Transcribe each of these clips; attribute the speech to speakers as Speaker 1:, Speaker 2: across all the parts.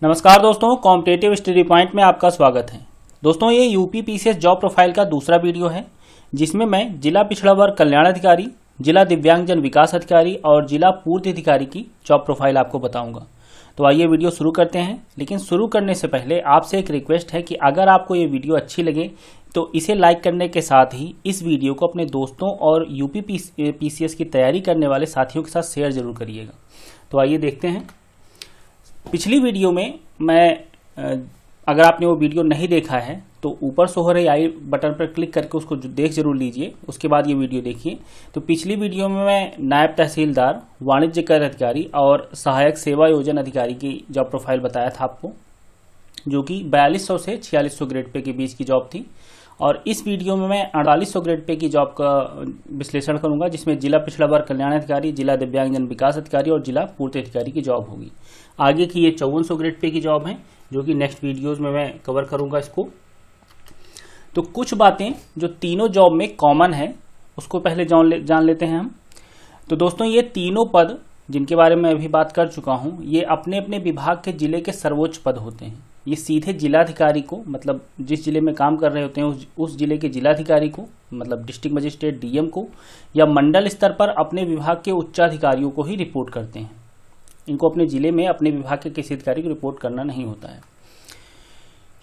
Speaker 1: नमस्कार दोस्तों, competitive study point में आपका स्वागत है। दोस्तों, ये यूपी पीसीएस जॉब प्रोफाइल का दूसरा वीडियो है जिसमें मैं जिला पिछड़ा वर्ग कल्याण अधिकारी, जिला दिव्यांगजन विकास अधिकारी और जिला पूर्ति अधिकारी की जॉब प्रोफाइल आपको बताऊंगा। तो आइए वीडियो शुरू करते हैं। लेकिन शुरू करने से पहले आपसे एक रिक्वेस्ट है कि अगर आपको ये वीडियो अच्छी लगे तो इसे लाइक करने के साथ ही इस वीडियो को अपने दोस्तों और यूपी पीसीएस की तैयारी करने वाले साथियों के साथ शेयर जरूर करिएगा। तो आइए देखते हैं। पिछली वीडियो में अगर आपने वो वीडियो नहीं देखा है तो ऊपर शो हो रहे आई बटन पर क्लिक करके उसको देख जरूर लीजिए, उसके बाद ये वीडियो देखिए। तो पिछली वीडियो में मैं नायब तहसीलदार, वाणिज्य कर अधिकारी और सहायक सेवा योजना अधिकारी की जॉब प्रोफाइल बताया था आपको, जो कि 4200 से 4600 ग्रेड पे के बीच की जॉब थी। और इस वीडियो में मैं 4800 ग्रेड पे की जॉब का विश्लेषण करूंगा, जिसमें जिला पिछड़ा वर्ग कल्याण अधिकारी, जिला दिव्यांगजन विकास अधिकारी और जिला पूर्ति अधिकारी की जॉब होगी। आगे की ये 5400 ग्रेड पे की जॉब है, जो कि नेक्स्ट वीडियोस में मैं कवर करूंगा इसको। तो कुछ बातें जो तीनों जॉब में कॉमन है उसको पहले जान लेते हैं हम। तो दोस्तों, ये तीनों पद जिनके बारे में अभी बात कर चुका हूं, ये अपने अपने विभाग के जिले के सर्वोच्च पद होते हैं। ये सीधे जिलाधिकारी को, मतलब जिस जिले में काम कर रहे होते हैं उस जिले के जिलाधिकारी को, मतलब डिस्ट्रिक्ट मजिस्ट्रेट डीएम को, या मंडल स्तर पर अपने विभाग के उच्चाधिकारियों को ही रिपोर्ट करते हैं। इनको अपने जिले में अपने विभाग के किसी अधिकारी को रिपोर्ट करना नहीं होता है।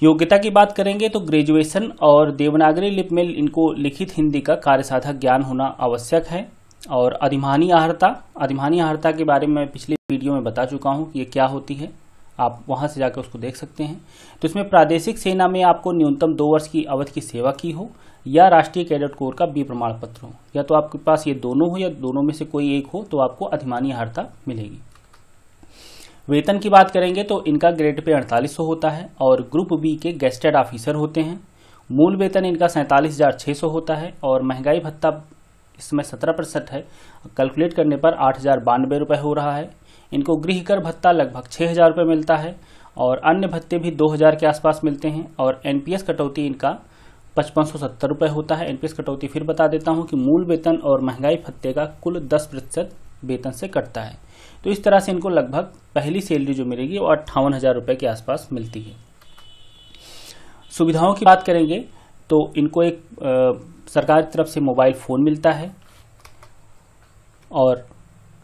Speaker 1: योग्यता की बात करेंगे तो ग्रेजुएशन और देवनागरी लिपि में इनको लिखित हिंदी का कार्यसाधक ज्ञान होना आवश्यक है। और अधिमानी आहर्ता के बारे में पिछली वीडियो में बता चुका हूं कि ये क्या होती है, आप वहां से जाकर उसको देख सकते हैं। तो इसमें प्रादेशिक सेना में आपको न्यूनतम 2 वर्ष की अवधि की सेवा की हो या राष्ट्रीय कैडेट कोर का बी प्रमाण पत्र हो, या तो आपके पास ये दोनों हो या दोनों में से कोई एक हो, तो आपको अधिमानी आहर्ता मिलेगी। वेतन की बात करेंगे तो इनका ग्रेड पे 4800 होता है और ग्रुप बी के गेस्टेड ऑफिसर होते हैं। मूल वेतन इनका 47,600 होता है और महंगाई भत्ता इसमें 17% है, कैलकुलेट करने पर 8,092 रुपये हो रहा है। इनको गृह कर भत्ता लगभग 6,000 रुपये मिलता है और अन्य भत्ते भी 2,000 के आसपास मिलते हैं। और एनपीएस कटौती इनका 5570 रुपये होता है। एनपीएस कटौती फिर बता देता हूं कि मूल वेतन और महंगाई भत्ते का कुल 10% वेतन से कटता है। तो इस तरह से इनको लगभग पहली सैलरी जो मिलेगी वो 58,000 रुपये के आसपास मिलती है। सुविधाओं की बात करेंगे तो इनको एक सरकार की तरफ से मोबाइल फोन मिलता है और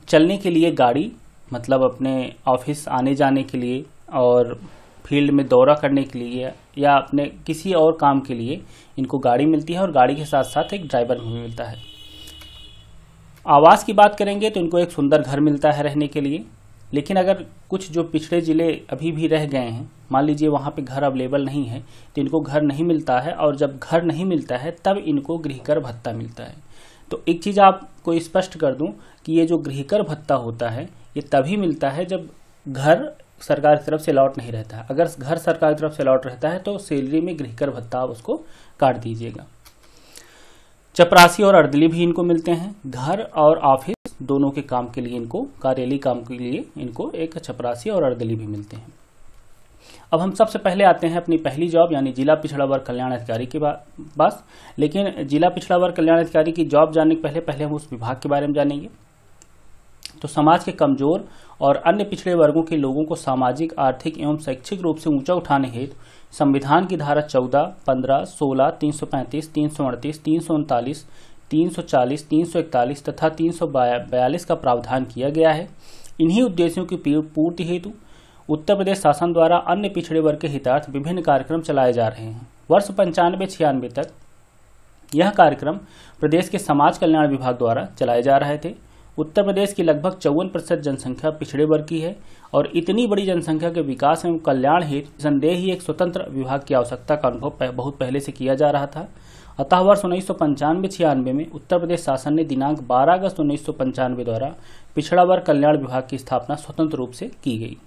Speaker 1: चलने के लिए गाड़ी, मतलब अपने ऑफिस आने जाने के लिए और फील्ड में दौरा करने के लिए या अपने किसी और काम के लिए इनको गाड़ी मिलती है और गाड़ी के साथ साथ एक ड्राइवर भी मिलता है। आवास की बात करेंगे तो इनको एक सुंदर घर मिलता है रहने के लिए। लेकिन अगर कुछ जो पिछड़े जिले अभी भी रह गए हैं, मान लीजिए वहाँ पे घर अवेलेबल नहीं है, तो इनको घर नहीं मिलता है। और जब घर नहीं मिलता है तब इनको गृहकर भत्ता मिलता है। तो एक चीज़ आपको स्पष्ट कर दूं कि ये जो गृहकर भत्ता होता है ये तभी मिलता है जब घर सरकार की तरफ से अलॉट नहीं रहता है। अगर घर सरकार की तरफ से अलॉट रहता है तो सैलरी में गृहकर भत्ता आप उसको काट दीजिएगा। चपरासी और अर्दली भी इनको मिलते हैं। घर और ऑफिस दोनों के काम के लिए इनको, कार्यालयी काम के लिए इनको एक चपरासी और अर्दली भी मिलते हैं। अब हम सबसे पहले आते हैं अपनी पहली जॉब यानी जिला पिछड़ा वर्ग कल्याण अधिकारी के पास। लेकिन जिला पिछड़ा वर्ग कल्याण अधिकारी की जॉब जानने के पहले हम उस विभाग के बारे में जानेंगे। तो समाज के कमजोर और अन्य पिछड़े वर्गों के लोगों को सामाजिक, आर्थिक एवं शैक्षिक रूप से ऊंचा उठाने हेतु संविधान की धारा 14, 15, 16, 335, 338, 339, 340, 341 तथा 342 का प्रावधान किया गया है। इन्हीं उद्देश्यों की पूर्ति हेतु उत्तर प्रदेश शासन द्वारा अन्य पिछड़े वर्ग के हितार्थ विभिन्न कार्यक्रम चलाए जा रहे हैं। वर्ष 95-96 तक यह कार्यक्रम प्रदेश के समाज कल्याण विभाग द्वारा चलाए जा रहे थे। उत्तर प्रदेश की लगभग 54% जनसंख्या पिछड़े वर्ग की है और इतनी बड़ी जनसंख्या के विकास एवं कल्याण हेतु संदेह ही एक स्वतंत्र विभाग की आवश्यकता का अनुभव बहुत पहले से किया जा रहा था। अतः वर्ष 1995-96 में उत्तर प्रदेश शासन ने दिनांक 12 अगस्त 1995 द्वारा पिछड़ा वर्ग कल्याण विभाग की स्थापना स्वतंत्र रूप से की गई।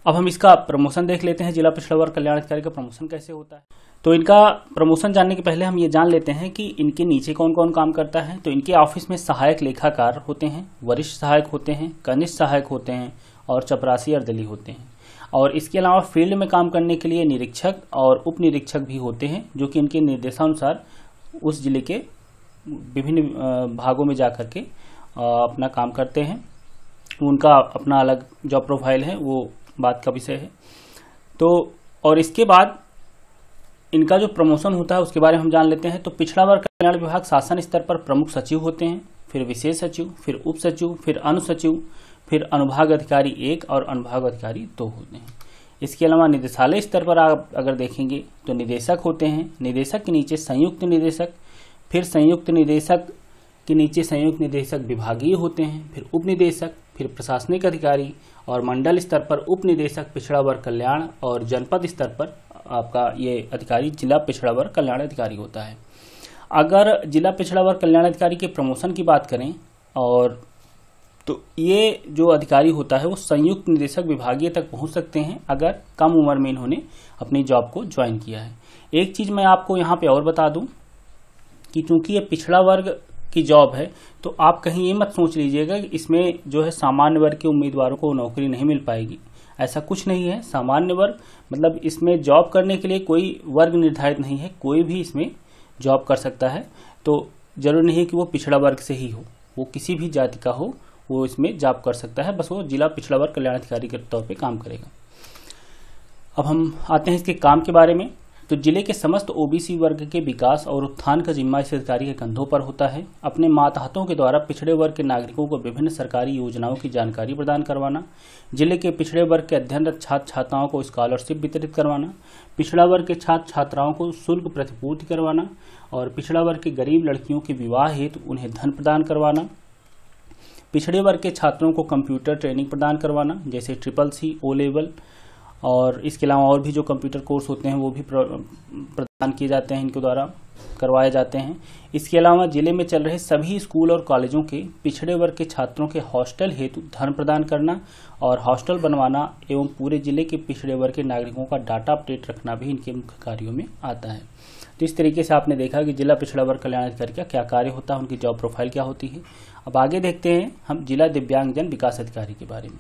Speaker 1: अब हम इसका प्रमोशन देख लेते हैं। जिला पिछड़ा वर्ग कल्याण अधिकारी का प्रमोशन कैसे होता है। तो इनका प्रमोशन जानने के पहले हम ये जान लेते हैं कि इनके नीचे कौन कौन काम करता है। तो इनके ऑफिस में सहायक लेखाकार होते हैं, वरिष्ठ सहायक होते हैं, कनिष्ठ सहायक होते हैं और चपरासी अर्दली होते हैं। और इसके अलावा फील्ड में काम करने के लिए निरीक्षक और उप निरीक्षक भी होते हैं, जो कि इनके निर्देशानुसार उस जिले के विभिन्न भागों में जाकर के अपना काम करते हैं। उनका अपना अलग जॉब प्रोफाइल है, वो बात का विषय है। तो और इसके बाद इनका जो प्रमोशन होता है उसके बारे में हम जान लेते हैं। तो पिछड़ा वर्ग कल्याण विभाग शासन स्तर पर प्रमुख सचिव होते हैं, फिर विशेष सचिव, फिर उप सचिव, फिर अनुसचिव, फिर अनुभाग अधिकारी 1 और अनुभाग अधिकारी 2 होते हैं। इसके अलावा निदेशालय स्तर पर आप अगर देखेंगे तो निदेशक होते हैं, निदेशक के नीचे संयुक्त निदेशक, फिर संयुक्त निदेशक के नीचे संयुक्त निदेशक विभागीय होते हैं, फिर उप निदेशक, फिर प्रशासनिक अधिकारी और मंडल स्तर पर उप निदेशक पिछड़ा वर्ग कल्याण, और जनपद स्तर पर आपका ये अधिकारी जिला पिछड़ा वर्ग कल्याण अधिकारी होता है। अगर जिला पिछड़ा वर्ग कल्याण अधिकारी के प्रमोशन की बात करें और तो ये जो अधिकारी होता है वो संयुक्त निदेशक विभागीय तक पहुंच सकते हैं अगर कम उम्र में इन्होंने अपनी जॉब को ज्वाइन किया है। एक चीज मैं आपको यहाँ पे और बता दूं कि चूंकि ये पिछड़ा वर्ग की जॉब है तो आप कहीं ये मत सोच लीजिएगा कि इसमें जो है सामान्य वर्ग के उम्मीदवारों को नौकरी नहीं मिल पाएगी, ऐसा कुछ नहीं है। सामान्य वर्ग मतलब इसमें जॉब करने के लिए कोई वर्ग निर्धारित नहीं है, कोई भी इसमें जॉब कर सकता है। तो जरूरी नहीं है कि वो पिछड़ा वर्ग से ही हो, वो किसी भी जाति का हो वो इसमें जॉब कर सकता है, बस वो जिला पिछड़ा वर्ग कल्याण अधिकारी के तौर पे काम करेगा। अब हम आते हैं इसके काम के बारे में। तो जिले के समस्त ओबीसी वर्ग के विकास और उत्थान का जिम्मा इस अधिकारी के कंधों पर होता है। अपने मातहतों के द्वारा पिछड़े वर्ग के नागरिकों को विभिन्न सरकारी योजनाओं की जानकारी प्रदान करवाना, जिले के पिछड़े वर्ग के अध्ययनरत छात्र छात्राओं को स्कॉलरशिप वितरित करवाना, पिछड़ा वर्ग के छात्र छात्राओं को शुल्क प्रतिपूर्ति करवाना और पिछड़ा वर्ग के गरीब लड़कियों के विवाह हेतु उन्हें धन प्रदान करवाना, पिछड़े वर्ग के छात्रों को कंप्यूटर ट्रेनिंग प्रदान करवाना जैसे CCC, O लेवल, और इसके अलावा और भी जो कंप्यूटर कोर्स होते हैं वो भी प्रदान किए जाते हैं, इनके द्वारा करवाए जाते हैं। इसके अलावा जिले में चल रहे सभी स्कूल और कॉलेजों के पिछड़े वर्ग के छात्रों के हॉस्टल हेतु धन प्रदान करना और हॉस्टल बनवाना एवं पूरे जिले के पिछड़े वर्ग के नागरिकों का डाटा अपडेट रखना भी इनके मुख्य कार्यों में आता है। तो इस तरीके से आपने देखा कि जिला पिछड़ा वर्ग कल्याण अधिकारी का क्या कार्य होता है, उनकी जॉब प्रोफाइल क्या होती है। अब आगे देखते हैं हम जिला दिव्यांगजन विकास अधिकारी के बारे में।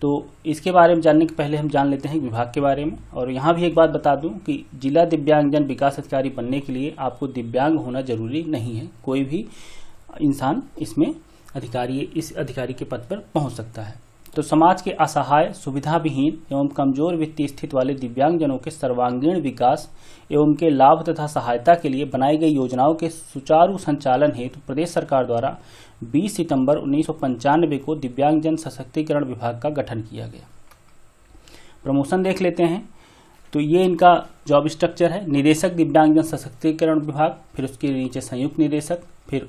Speaker 1: तो इसके बारे में जानने के पहले हम जान लेते हैं विभाग के बारे में। और यहाँ भी एक बात बता दूं कि जिला दिव्यांगजन विकास अधिकारी बनने के लिए आपको दिव्यांग होना जरूरी नहीं है, कोई भी इंसान इसमें इस अधिकारी के पद पर पहुंच सकता है। तो समाज के असहाय, सुविधा विहीन एवं कमजोर वित्तीय स्थिति वाले दिव्यांगजनों के सर्वांगीण विकास एवं उनके लाभ तथा सहायता के लिए बनाई गई योजनाओं के सुचारू संचालन हेतु प्रदेश सरकार द्वारा 20 सितंबर 1995 को दिव्यांगजन सशक्तिकरण विभाग का गठन किया गया। प्रमोशन देख लेते हैं। तो ये इनका जॉब स्ट्रक्चर है। निदेशक दिव्यांगजन सशक्तिकरण विभाग, फिर उसके नीचे संयुक्त निदेशक, फिर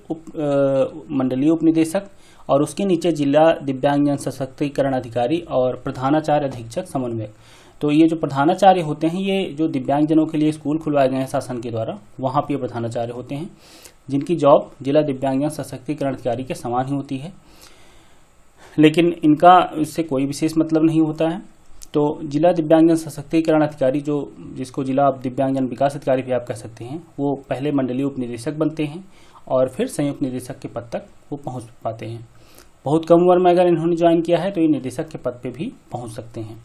Speaker 1: मंडलीय उप निदेशक और उसके नीचे जिला दिव्यांगजन सशक्तिकरण अधिकारी और प्रधानाचार्य अधीक्षक समन्वयक। तो ये जो प्रधानाचार्य होते हैं ये जो दिव्यांगजनों के लिए स्कूल खुलवाए गए हैं शासन के द्वारा, वहाँ पे प्रधानाचार्य होते हैं जिनकी जॉब जिला दिव्यांगजन सशक्तिकरण अधिकारी के समान ही होती है, लेकिन इनका इससे कोई विशेष मतलब नहीं होता है। तो जिला दिव्यांगजन सशक्तिकरण अधिकारी जिसको जिला दिव्यांगजन विकास अधिकारी भी आप कह सकते हैं, वो पहले मंडलीय उप निदेशक बनते हैं और फिर संयुक्त निदेशक के पद तक वो पहुंच पाते हैं। बहुत कम उम्र में अगर इन्होंने ज्वाइन किया है तो ये निदेशक के पद पे भी पहुंच सकते हैं।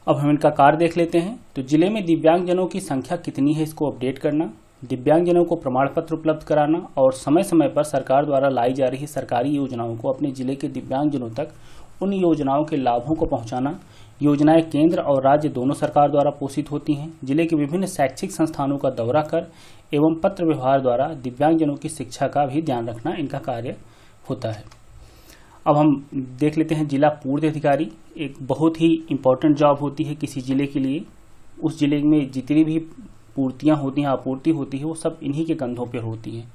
Speaker 1: अब हम इनका कार्य देख लेते हैं। तो जिले में दिव्यांगजनों की संख्या कितनी है इसको अपडेट करना, दिव्यांगजनों को प्रमाण पत्र उपलब्ध कराना और समय समय पर सरकार द्वारा लाई जा रही सरकारी योजनाओं को अपने जिले के दिव्यांगजनों तक उन योजनाओं के लाभों को पहुंचाना। योजनाएं केंद्र और राज्य दोनों सरकार द्वारा पोषित होती हैं। जिले के विभिन्न शैक्षिक संस्थानों का दौरा कर एवं पत्र व्यवहार द्वारा दिव्यांगजनों की शिक्षा का भी ध्यान रखना इनका कार्य होता है। अब हम देख लेते हैं जिला पूर्ति अधिकारी। एक बहुत ही इम्पोर्टेंट जॉब होती है किसी जिले के लिए। उस जिले में जितनी भी पूर्तियां होती हैं, आपूर्ति होती है, वो सब इन्हीं के कंधों पर होती हैं।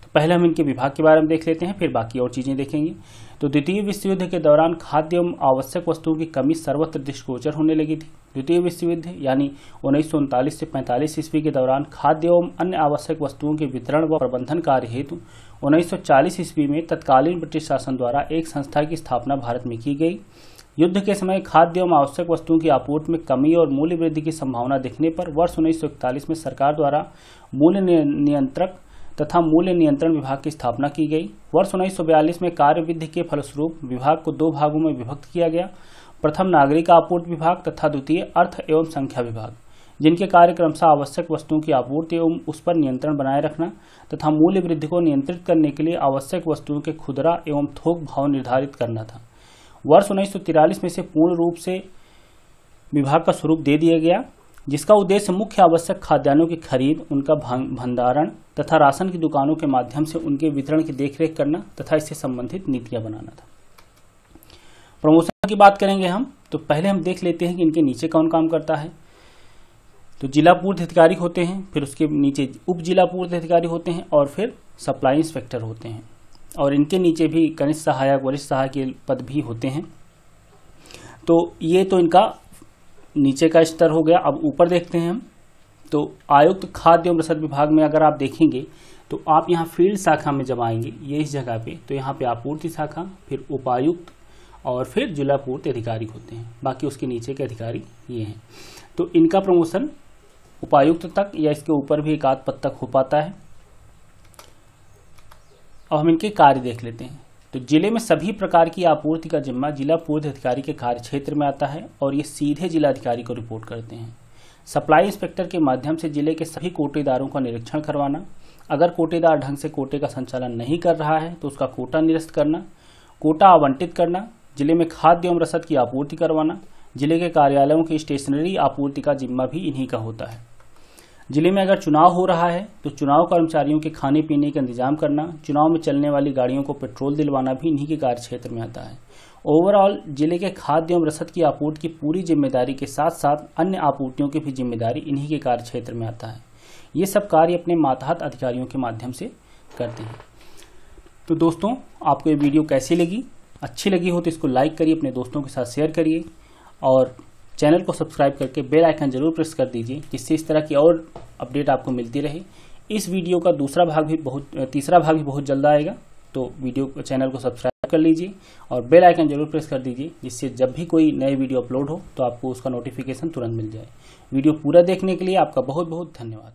Speaker 1: तो पहले हम इनके विभाग के बारे में देख लेते हैं, फिर बाकी और चीजें देखेंगे। तो द्वितीय विश्व युद्ध के दौरान खाद्य एवं आवश्यक वस्तुओं की कमी सर्वत्र दृष्टिगोचर होने लगी थी। द्वितीय विश्व युद्ध यानी 1939 से 45 ईस्वी के दौरान खाद्य एवं अन्य आवश्यक वस्तुओं के वितरण व प्रबंधन कार्य हेतु 1940 ईस्वी में तत्कालीन ब्रिटिश शासन द्वारा एक संस्था की स्थापना भारत में की गई। युद्ध के समय खाद्य एवं आवश्यक वस्तुओं की आपूर्ति में कमी और मूल्य वृद्धि की संभावना दिखने पर वर्ष 1941 में सरकार द्वारा मूल्य नियंत्रक तथा मूल्य नियंत्रण विभाग की स्थापना की गई। वर्ष 1942 में कार्य वृद्धि के फलस्वरूप विभाग को 2 भागों में विभक्त किया गया। प्रथम नागरिक आपूर्ति विभाग तथा द्वितीय अर्थ एवं संख्या विभाग। जिनके कार्य क्रमशः आवश्यक वस्तुओं की आपूर्ति एवं उस पर नियंत्रण बनाए रखना तथा मूल्य वृद्धि को नियंत्रित करने के लिए आवश्यक वस्तुओं के खुदरा एवं थोक भाव निर्धारित करना था। वर्ष 1943 में से पूर्ण रूप से विभाग का स्वरूप दे दिया गया, जिसका उद्देश्य मुख्य आवश्यक खाद्यान्नों की खरीद, उनका भंडारण तथा राशन की दुकानों के माध्यम से उनके वितरण की देखरेख करना तथा इससे संबंधित नीतियां बनाना था। प्रमोशन की बात करेंगे हम, तो पहले हम देख लेते हैं कि इनके नीचे कौन काम करता है। तो जिला पूर्ति अधिकारी होते हैं, फिर उसके नीचे उप जिला पूर्ति अधिकारी होते हैं और फिर सप्लाई इंस्पेक्टर होते हैं, और इनके नीचे भी कनिष्ठ सहायक, वरिष्ठ सहायक के पद भी होते हैं। तो ये तो इनका नीचे का स्तर हो गया। अब ऊपर देखते हैं हम, तो आयुक्त खाद्य एवं रसद विभाग में अगर आप देखेंगे तो आप यहाँ फील्ड शाखा में जब आएंगे, ये इस जगह पे, तो यहाँ पे आपूर्ति शाखा, फिर उपायुक्त और फिर जिला पूर्ति अधिकारी होते हैं। बाकी उसके नीचे के अधिकारी ये हैं। तो इनका प्रमोशन उपायुक्त तक या इसके ऊपर भी एक आध पद तक हो पाता है। अब हम इनके कार्य देख लेते हैं। तो जिले में सभी प्रकार की आपूर्ति का जिम्मा जिला पूर्ति अधिकारी के कार्य क्षेत्र में आता है और ये सीधे जिलाधिकारी को रिपोर्ट करते हैं। सप्लाई इंस्पेक्टर के माध्यम से जिले के सभी कोटेदारों का निरीक्षण करवाना, अगर कोटेदार ढंग से कोटे का संचालन नहीं कर रहा है तो उसका कोटा निरस्त करना, कोटा आवंटित करना, जिले में खाद्य एवं रसद की आपूर्ति करवाना, जिले के कार्यालयों की स्टेशनरी आपूर्ति का जिम्मा भी इन्हीं का होता है। जिले में अगर चुनाव हो रहा है तो चुनाव कर्मचारियों के खाने पीने का इंतजाम करना, चुनाव में चलने वाली गाड़ियों को पेट्रोल दिलवाना भी इन्हीं के कार्य क्षेत्र में आता है। ओवरऑल जिले के खाद्य एवं रसद की आपूर्ति की पूरी जिम्मेदारी के साथ साथ अन्य आपूर्तियों की भी जिम्मेदारी इन्हीं के कार्य क्षेत्र में आता है। ये सब कार्य अपने मातहत अधिकारियों के माध्यम से करते हैं। तो दोस्तों, आपको ये वीडियो कैसी लगी? अच्छी लगी हो तो इसको लाइक करिए, अपने दोस्तों के साथ शेयर करिए और चैनल को सब्सक्राइब करके बेल आइकन जरूर प्रेस कर दीजिए, जिससे इस तरह की और अपडेट आपको मिलती रहे। इस वीडियो का तीसरा भाग भी बहुत जल्द आएगा, तो चैनल को सब्सक्राइब कर लीजिए और बेल आइकन जरूर प्रेस कर दीजिए, जिससे जब भी कोई नए वीडियो अपलोड हो तो आपको उसका नोटिफिकेशन तुरंत मिल जाए। वीडियो पूरा देखने के लिए आपका बहुत बहुत धन्यवाद।